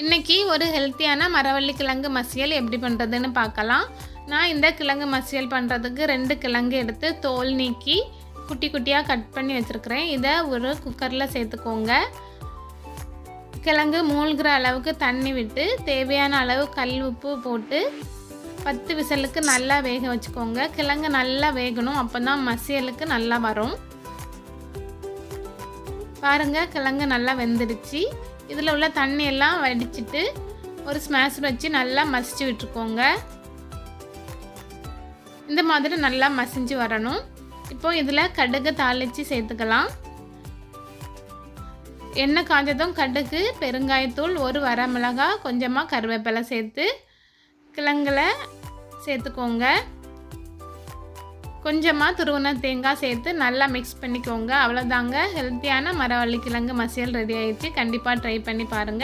இன்றைக்கி ஒரு ஹெல்த்தியான மரவள்ளி கிழங்கு மசியல் எப்படி பண்ணுறதுன்னு பார்க்கலாம். நான் இந்த கிழங்கு மசியல் பண்ணுறதுக்கு 2 கிழங்கு எடுத்து தோல் நீக்கி குட்டி குட்டியாக கட் பண்ணி வச்சுருக்கிறேன். இதை ஒரு குக்கரில் சேர்த்துக்கோங்க. கிழங்கு மூழ்கிற அளவுக்கு தண்ணி விட்டு தேவையான அளவு கல் உப்பு போட்டு 10 விசிலுக்கு நல்லா வேக வச்சுக்கோங்க. கிழங்கு நல்லா வேகணும், அப்போ தான் மசியலுக்கு நல்லா வரும். பாருங்கள், கிழங்கு நல்லா வெந்துடுச்சு. இதில் உள்ள தண்ணியெல்லாம் வடிச்சிட்டு ஒரு ஸ்மாஷர் வச்சு நல்லா மசிச்சு விட்டுருக்கோங்க. இந்த மாதிரி நல்லா மசிஞ்சு வரணும். இப்போது இதில் கடுகு தாளித்து சேர்த்துக்கலாம். எண்ணெய் காஞ்சதும் கடுகு, பெருங்காயத்தூள், ஒரு வரமிளகாய், கொஞ்சமாக கருவேப்பிலை சேர்த்து கிழங்குல சேர்த்துக்கோங்க. கொஞ்சமாக துருவன தேங்காய் சேர்த்து நல்லா மிக்ஸ் பண்ணிக்கோங்க. அவ்வளோதாங்க, ஹெல்த்தியான மரவள்ளி கிழங்கு மசியல் ரெடி ஆயிடுச்சு. கண்டிப்பாக ட்ரை பண்ணி பாருங்கள்.